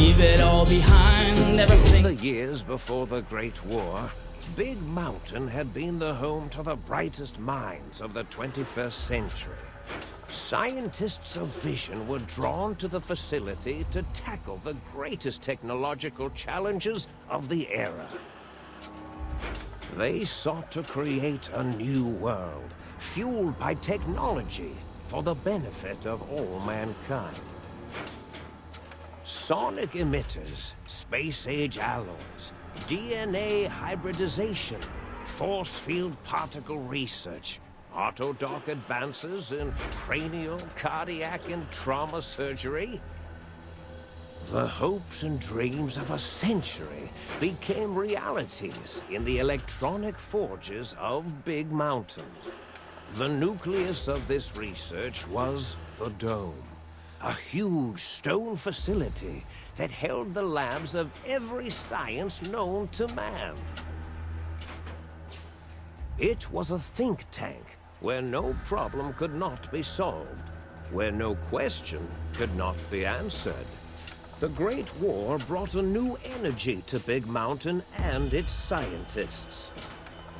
leave it all behind, everything. In the years before the Great War, Big Mountain had been the home to the brightest minds of the 21st century. Scientists of vision were drawn to the facility to tackle the greatest technological challenges of the era. They sought to create a new world, fueled by technology for the benefit of all mankind. Sonic emitters, space-age alloys, DNA hybridization, force field particle research, autodoc advances in cranial, cardiac, and trauma surgery. The hopes and dreams of a century became realities in the electronic forges of Big Mountain. The nucleus of this research was the Dome, a huge stone facility that held the labs of every science known to man. It was a think tank where no problem could not be solved, where no question could not be answered. The Great War brought a new energy to Big Mountain and its scientists.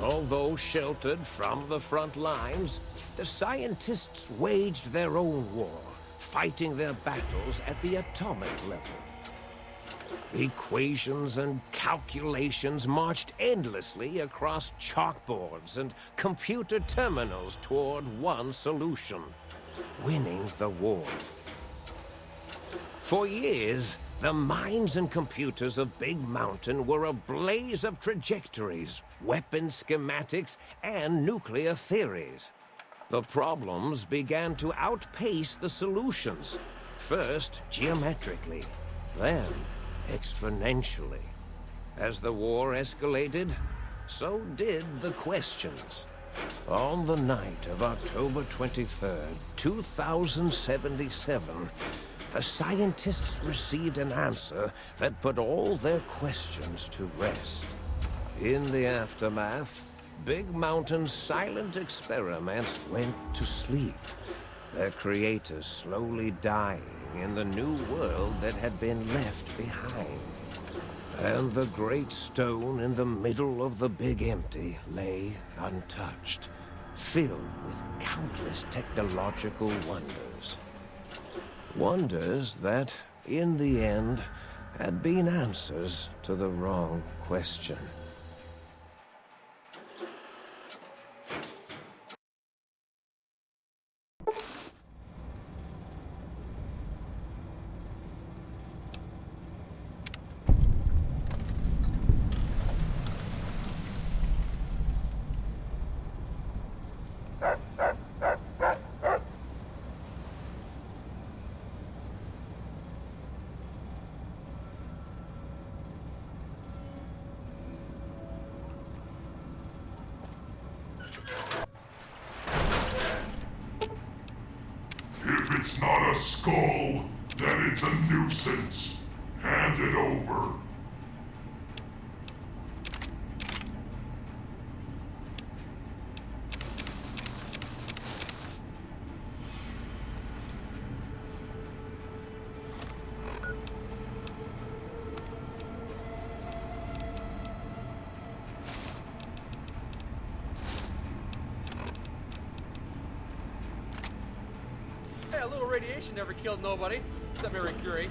Although sheltered from the front lines, the scientists waged their own war, fighting their battles at the atomic level. Equations and calculations marched endlessly across chalkboards and computer terminals toward one solution: winning the war. For years, the minds and computers of Big Mountain were a blaze of trajectories, weapon schematics, and nuclear theories. The problems began to outpace the solutions, first geometrically, then exponentially. As the war escalated, so did the questions. On the night of October 23rd, 2077, the scientists received an answer that put all their questions to rest. In the aftermath, Big Mountain's silent experiments went to sleep, their creators slowly dying in the new world that had been left behind. And the great stone in the middle of the Big Empty lay untouched, filled with countless technological wonders. Wonders that, in the end, had been answers to the wrong question. If it's not a skull, then it's a nuisance. Hand it over. Hey, a little radiation never killed nobody, except Marie Curie.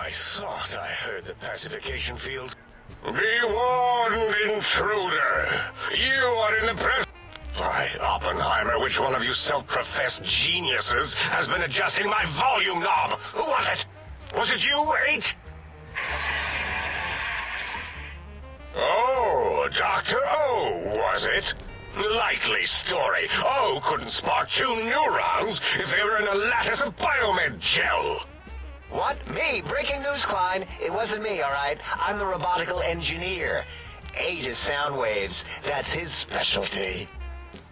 I thought I heard the pacification field. Be warned, intruder! You are in the presence... By Oppenheimer, which one of you self-professed geniuses has been adjusting my volume knob? Who was it? Was it you, 8? Oh, Dr. O, was it? Likely story. O couldn't spark 2 neurons if they were in a lattice of biomed gel. What? Me? Breaking news, Klein. It wasn't me, all right? I'm the robotical engineer. 8 is sound waves. That's his specialty.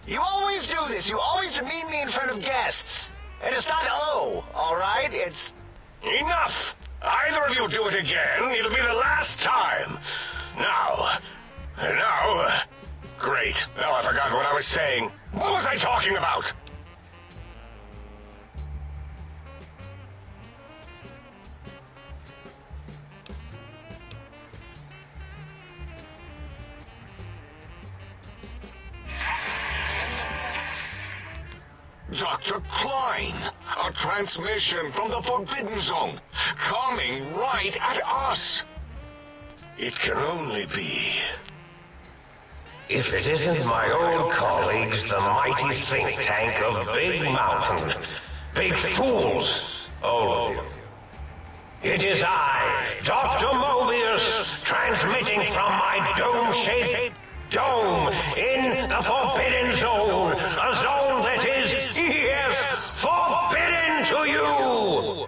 You always do this. You always demean me in front of guests. And it's not O, all right? It's... Enough! Either of you do it again, it'll be the last time. Now... Great. Now I forgot what I was saying. What was I talking about? Dr. Klein, a transmission from the Forbidden Zone, coming right at us. It can only be... If it isn't my old colleagues, the mighty think tank of Big Mountain. Big fools, all of you. It is I, Dr. Mobius, transmitting from my dome-shaped dome in the Forbidden Zone. A zone that is, yes, forbidden to you.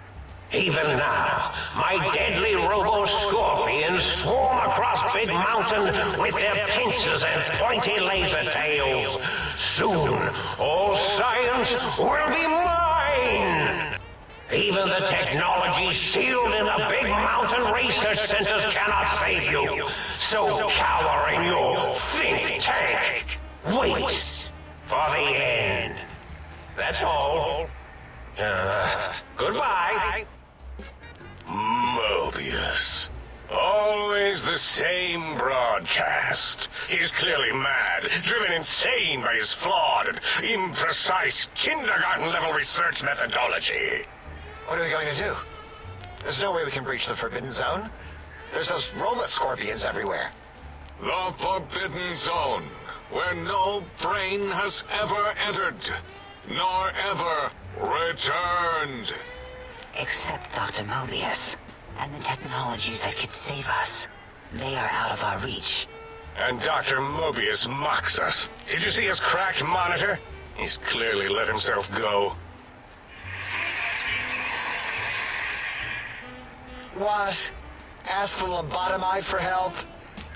Even now, my deadly robo-scorpions swarm across Big Mountain with their pincers and pointy laser tails. Soon, all science will be mine! Even the technology sealed in the Big Mountain research centers cannot save you. So cower in your think tank. Wait for the end. That's all. Goodbye. Mobius. Always the same broadcast. He's clearly mad, driven insane by his flawed and imprecise kindergarten-level research methodology. What are we going to do? There's no way we can breach the Forbidden Zone. There's those robot scorpions everywhere. The Forbidden Zone, where no brain has ever entered, nor ever returned. Except Dr. Mobius, and the technologies that could save us. They are out of our reach. And Dr. Mobius mocks us. Did you see his cracked monitor? He's clearly let himself go. What? Ask the lobotomite for help?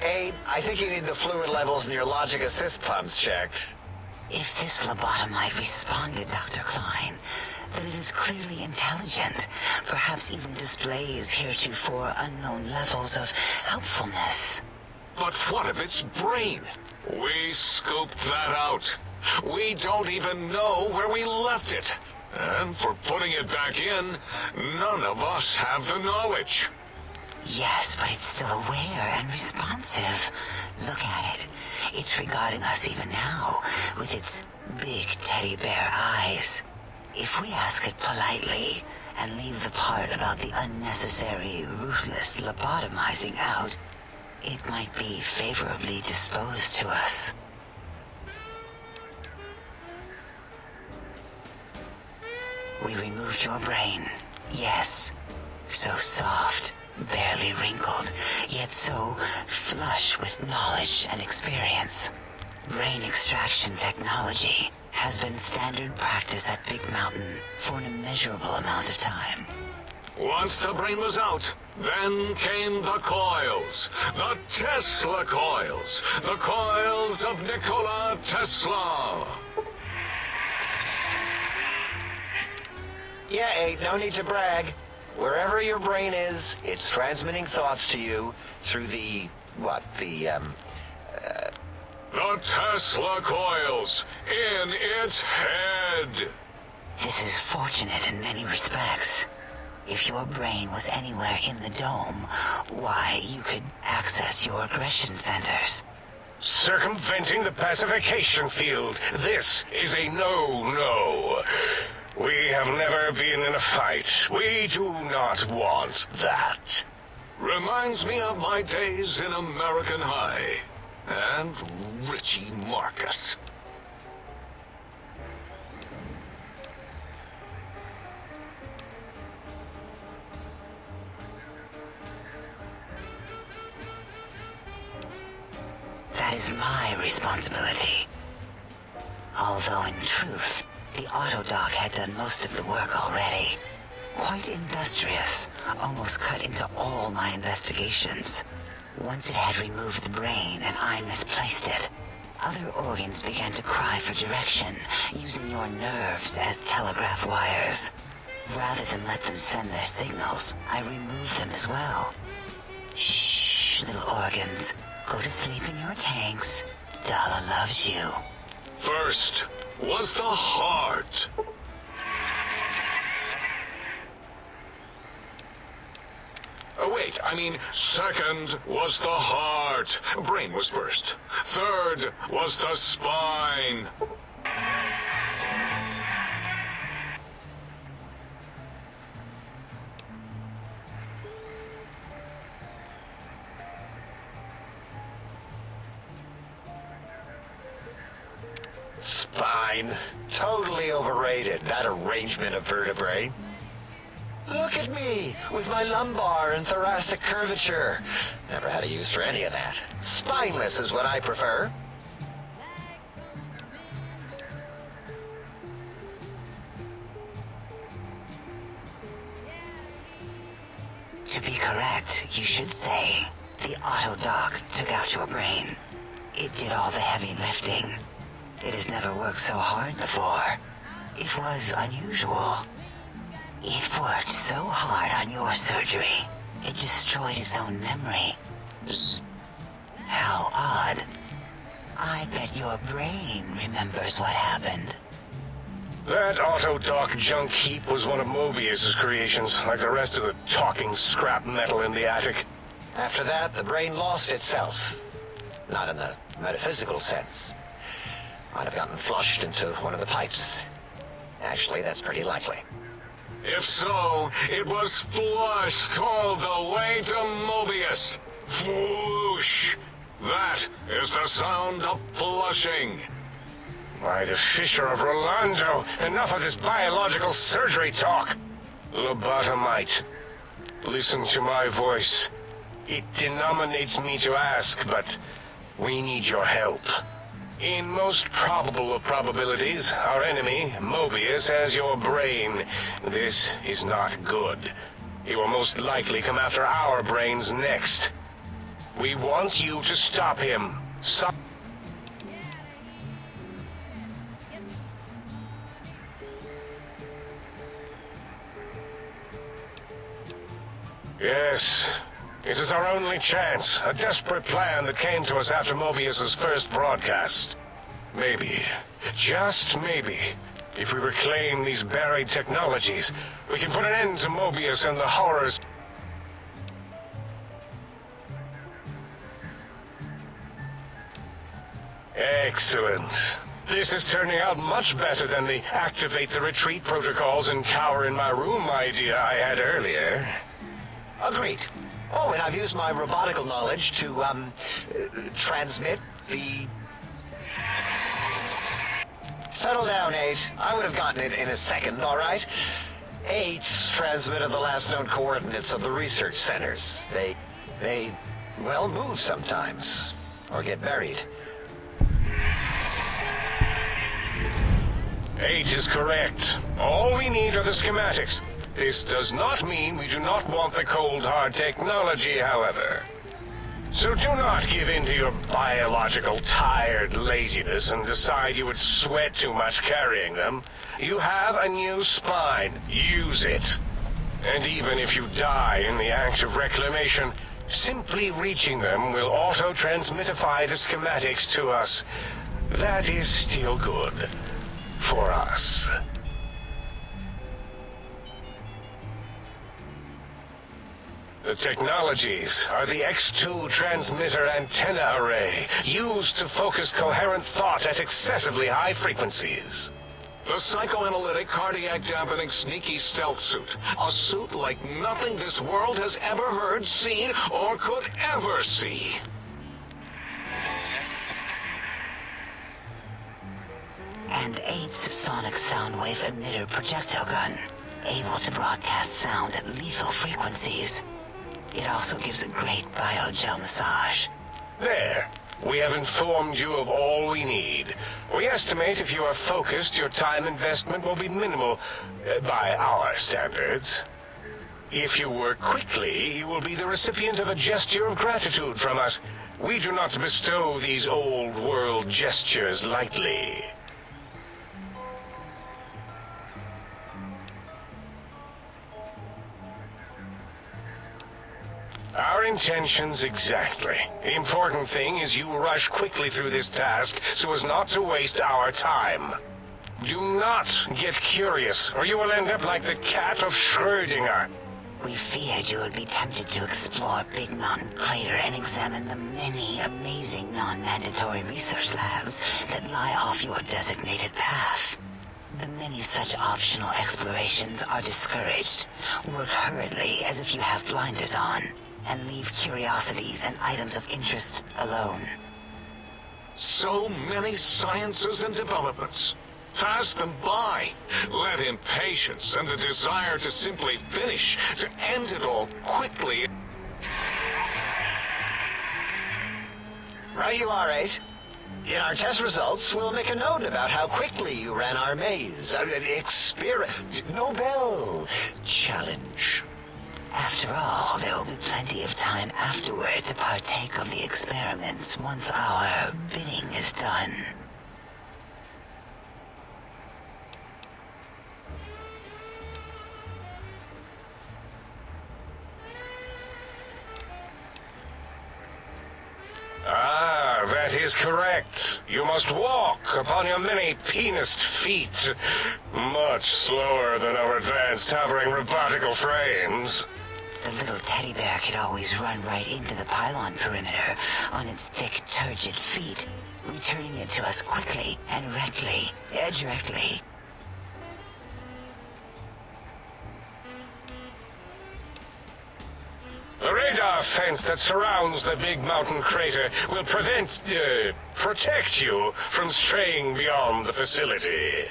8, I think you need the fluid levels in your logic assist pumps checked. If this lobotomite responded, Dr. Klein, then it is clearly intelligent, perhaps even displays heretofore unknown levels of helpfulness. But what of its brain? We scooped that out. We don't even know where we left it. And for putting it back in, none of us have the knowledge. Yes, but it's still aware and responsive. Look at it. It's regarding us even now, with its big teddy bear eyes. If we ask it politely, and leave the part about the unnecessary, ruthless lobotomizing out, it might be favorably disposed to us. We removed your brain, yes. So soft, barely wrinkled, yet so flush with knowledge and experience. Brain extraction technology has been standard practice at Big Mountain for an immeasurable amount of time. Once the brain was out, then came the coils. The Tesla coils. The coils of Nikola Tesla. Yeah, 8, no need to brag. Wherever your brain is, it's transmitting thoughts to you through the... The Tesla coils in its head. This is fortunate in many respects. If your brain was anywhere in the dome, why, you could access your aggression centers. Circumventing the pacification field. This is a no-no. We have never been in a fight. We do not want that. Reminds me of my days in American High. And Richie Marcus. That is my responsibility. Although in truth, the Autodoc had done most of the work already. Quite industrious, almost cut into all my investigations. Once it had removed the brain and I misplaced it, other organs began to cry for direction, using your nerves as telegraph wires. Rather than let them send their signals, I removed them as well. Shh, little organs. Go to sleep in your tanks. Dala loves you. First was the heart. Oh, wait, I mean, second was the heart. Brain was first. Third was the spine. Spine. Totally overrated, that arrangement of vertebrae. Look at me, with my lumbar and thoracic curvature. Never had a use for any of that. Spineless is what I prefer. To be correct, you should say, the Autodoc took out your brain. It did all the heavy lifting. It has never worked so hard before. It was unusual. It worked so hard on your surgery, it destroyed its own memory. How odd. I bet your brain remembers what happened. That Autodoc junk heap was one of Mobius's creations, like the rest of the talking scrap metal in the attic. After that, the brain lost itself. Not in the metaphysical sense. Might have gotten flushed into one of the pipes. Actually, that's pretty likely. If so, it was flushed all the way to Mobius. Floosh. That is the sound of flushing. By the Fisher of Rolando, enough of this biological surgery talk. Lobotomite, listen to my voice. It denominates me to ask, but we need your help. In most probable of probabilities, our enemy, Mobius, has your brain. This is not good. He will most likely come after our brains next. We want you to stop him. Yes, it is our only chance. A desperate plan that came to us after Mobius's first broadcast. Maybe, just maybe, if we reclaim these buried technologies, we can put an end to Mobius and the horrors. Excellent. This is turning out much better than the activate the retreat protocols and cower in my room idea I had earlier. Agreed. Oh, and I've used my robotical knowledge to, transmit the... Settle down, 8. I would have gotten it in a second, all right? 8's transmitted the last known coordinates of the research centers. They, well, move sometimes. Or get buried. 8 is correct. All we need are the schematics. This does not mean we do not want the cold hard technology, however. So do not give in to your biological tired laziness and decide you would sweat too much carrying them. You have a new spine. Use it. And even if you die in the act of reclamation, simply reaching them will auto-transmitify the schematics to us. That is still good. For us. The technologies are the X2 transmitter antenna array, used to focus coherent thought at excessively high frequencies. The psychoanalytic, cardiac dampening, sneaky stealth suit. A suit like nothing this world has ever heard, seen, or could ever see. And 8's sonic sound wave emitter projectile gun, able to broadcast sound at lethal frequencies. It also gives a great biogel massage. There. We have informed you of all we need. We estimate if you are focused, your time investment will be minimal, by our standards. If you work quickly, you will be the recipient of a gesture of gratitude from us. We do not bestow these old-world gestures lightly. Our intentions exactly. The important thing is you rush quickly through this task so as not to waste our time. Do not get curious, or you will end up like the cat of Schrödinger. We feared you would be tempted to explore Big Mountain Crater and examine the many amazing non-mandatory research labs that lie off your designated path. The many such optional explorations are discouraged. Work hurriedly as if you have blinders on, and leave curiosities and items of interest alone. So many sciences and developments. Pass them by. Let impatience and the desire to simply finish, to end it all quickly. Right you are, 8. In our test results, we'll make a note about how quickly you ran our maze. Nobel challenge. After all, there will be plenty of time afterward to partake of the experiments once our bidding is done. Ah, that is correct. You must walk upon your many penised feet. Much slower than our advanced hovering robotical frames. The little teddy bear could always run right into the pylon perimeter on its thick, turgid feet, returning it to us quickly and directly. The radar fence that surrounds the Big Mountain Crater will protect you from straying beyond the facility.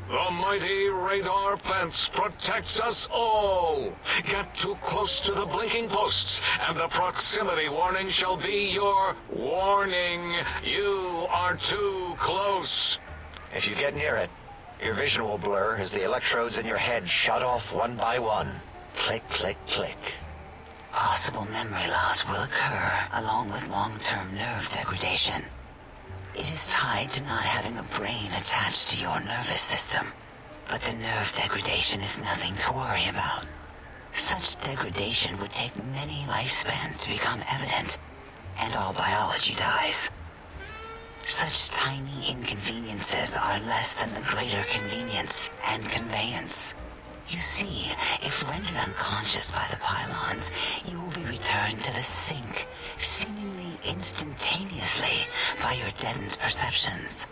The mighty radar fence protects us all. Get too close to the blinking posts, and the proximity warning shall be your warning. You are too close. If you get near it, your vision will blur as the electrodes in your head shut off one by one. Click, click, click. Possible memory loss will occur, along with long-term nerve degradation. It is tied to not having a brain attached to your nervous system, but the nerve degradation is nothing to worry about. Such degradation would take many lifespans to become evident, and all biology dies. Such tiny inconveniences are less than the greater convenience and conveyance. You see, if rendered unconscious by the pylons, you will be returned to the sink, seemingly instantaneously by your deadened perceptions.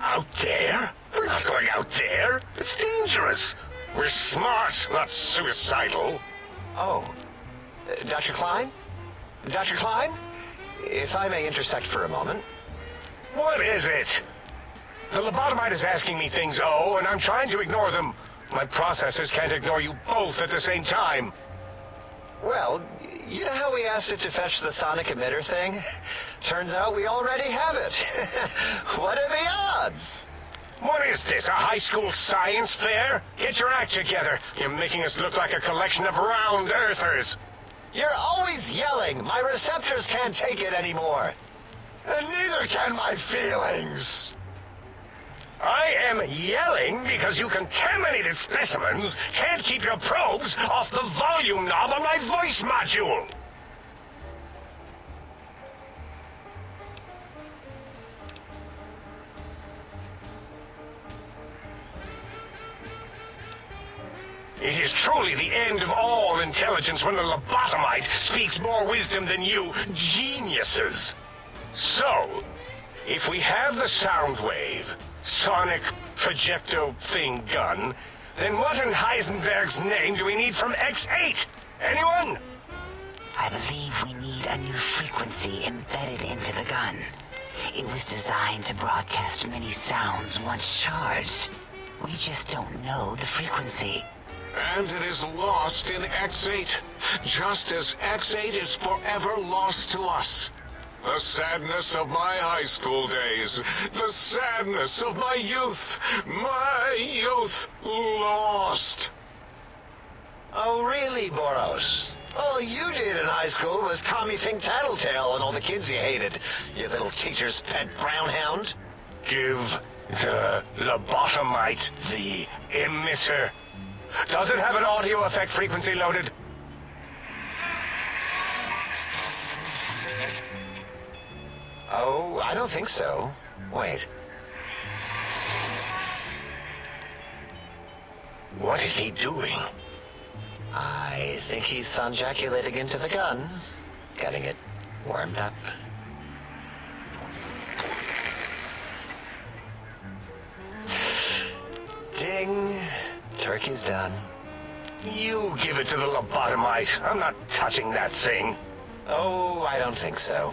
Out there? We're not going out there. It's dangerous. We're smart, not suicidal. Oh, Dr. Klein? Dr. Klein? If I may intersect for a moment. What is it? The lobotomite is asking me things, and I'm trying to ignore them. My processors can't ignore you both at the same time. Well, you know how we asked it to fetch the sonic emitter thing? Turns out we already have it. What are the odds? What is this, a high school science fair? Get your act together. You're making us look like a collection of round earthers. You're always yelling. My receptors can't take it anymore. And neither can my feelings. I am yelling because you contaminated specimens can't keep your probes off the volume knob on my voice module. It is truly the end of all intelligence when the lobotomite speaks more wisdom than you geniuses. So, if we have the sound wave, sonic projecto thing gun, then what in Heisenberg's name do we need from X8? Anyone? I believe we need a new frequency embedded into the gun. It was designed to broadcast many sounds once charged. We just don't know the frequency. And it is lost in X8, just as X8 is forever lost to us. The sadness of my high school days, the sadness of my youth lost. Oh, really, Boros? All you did in high school was call me Fink Tattletale and all the kids you hated, you little teacher's pet brown hound. Give the lobotomite the emitter. Does it have an audio effect frequency loaded? Oh, I don't think so. Wait. What is he doing? I think he's sonjaculating into the gun, getting it warmed up. Ding. Turkey's done. You give it to the lobotomite. I'm not touching that thing. Oh, I don't think so.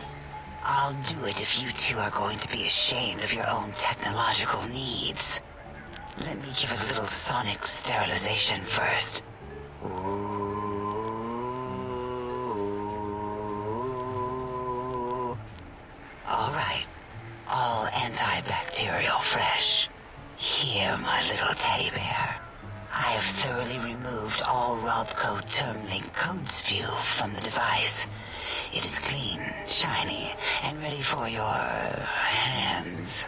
I'll do it if you two are going to be ashamed of your own technological needs. Let me give it a little sonic sterilization first. Ooh. All right. All antibacterial fresh. Here, my little teddy bear. I have thoroughly removed all Robco Termlink code spew from the device. It is clean, shiny, and ready for your hands.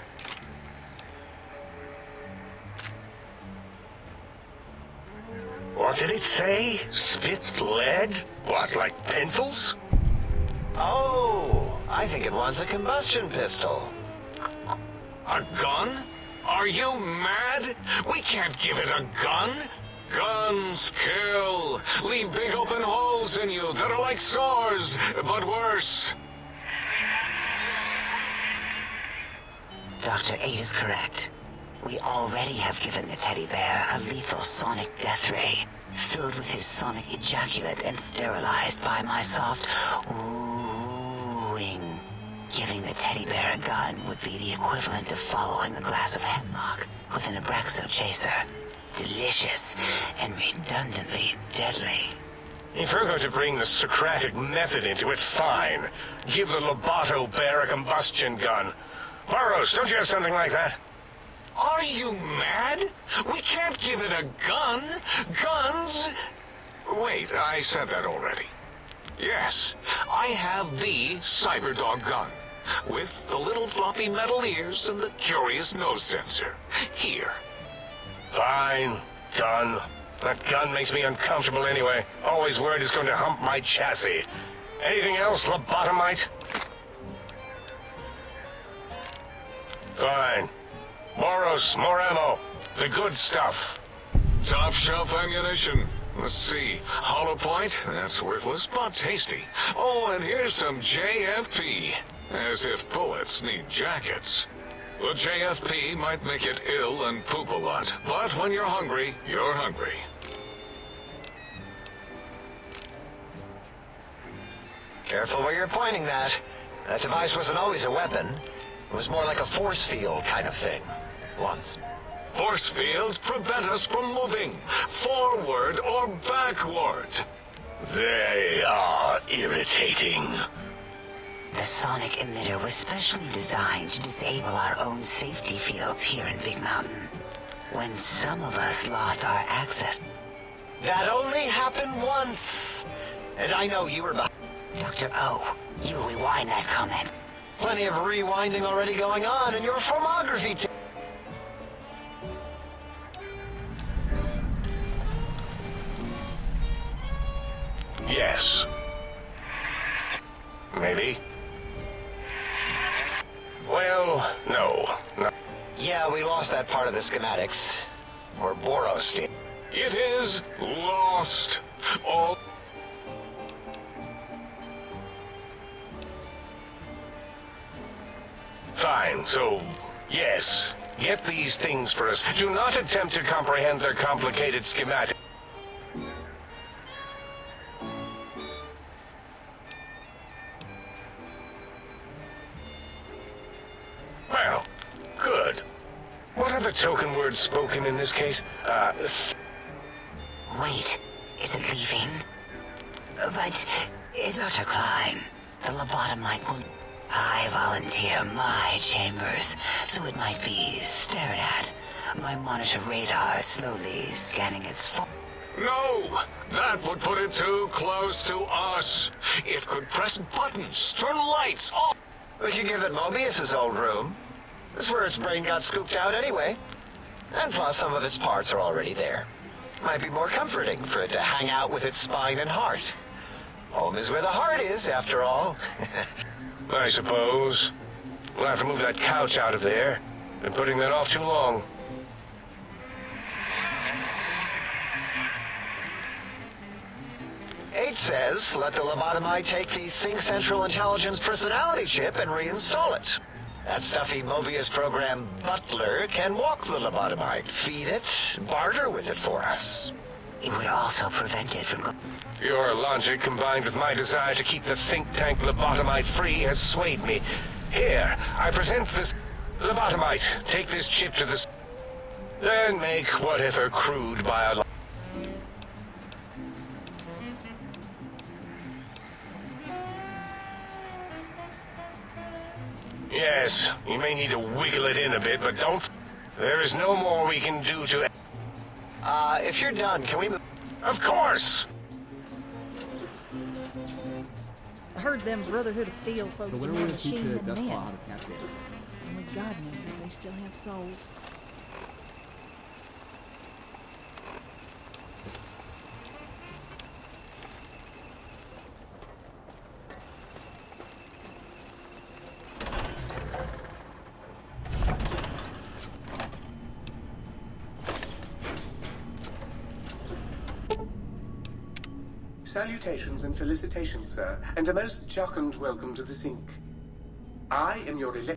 What did it say? Spit lead? What, like pencils? Oh, I think it wants a combustion pistol. A gun? Are you mad? We can't give it a gun. Guns kill. Leave big open holes in you that are like sores, but worse. Dr. 8 is correct. We already have given the teddy bear a lethal sonic death ray, filled with his sonic ejaculate and sterilized by my soft oohing. Giving the teddy bear a gun would be the equivalent of following a glass of hemlock with an Abraxo chaser. Delicious and redundantly deadly. If we're going to bring the Socratic method into it, fine. Give the Loboto bear a combustion gun. Burroughs, don't you have something like that? Are you mad? We can't give it a gun. Guns... Wait, I said that already. Yes, I have the Cyberdog gun, with the little floppy metal ears and the curious nose sensor. Here. Fine. Done. That gun makes me uncomfortable anyway. Always worried it's going to hump my chassis. Anything else, lobotomite? Fine. Boros, more ammo. The good stuff. Top shelf ammunition. Let's see. Hollow point? That's worthless, but tasty. Oh, and here's some JFP. As if bullets need jackets. The JFP might make it ill and poop a lot, but when you're hungry, you're hungry. Careful where you're pointing that. That device wasn't always a weapon. It was more like a force field kind of thing. Once. Force fields prevent us from moving, forward or backward. They are irritating. The sonic emitter was specially designed to disable our own safety fields here in Big Mountain. When some of us lost our access... That only happened once. And I know you were behind. Dr. O, you rewind that comment. Plenty of rewinding already going on in your filmography team. Yes. Maybe. Well, no. Yeah, we lost that part of the schematics. Or Boros did. It is lost. All... Fine, so, yes. Get these things for us. Do not attempt to comprehend their complicated schematic. Well, good. What are the token words spoken in this case? Wait, is it leaving? But, Dr. Klein, the lobotomite will... I volunteer my chambers, so it might be stared at. My monitor radar is slowly scanning its phone. No! That would put it too close to us. It could press buttons, turn lights off. We could give it Mobius's old room. That's where its brain got scooped out anyway. And plus, some of its parts are already there. Might be more comforting for it to hang out with its spine and heart. Home is where the heart is, after all. I suppose. We'll have to move that couch out of there. Been putting that off too long. H says, let the lobotomite take the Sync Central Intelligence personality chip and reinstall it. That stuffy Mobius program Butler can walk the lobotomite, feed it, barter with it for us. It would also prevent it from... Your logic, combined with my desire to keep the think tank lobotomite free, has swayed me. Here, I present this... Lobotomite, take this chip to the... Then make whatever crude biological... Yes, you may need to wiggle it in a bit, but don't... There is no more we can do to... If you're done, can we move... Of course! I heard them Brotherhood of Steel folks So are when are more we going to teach machine the than Death men. Claw how to catch it? Only God knows if they still have souls. Salutations and felicitations, sir, and a most jocund welcome to the Sync. I am your elected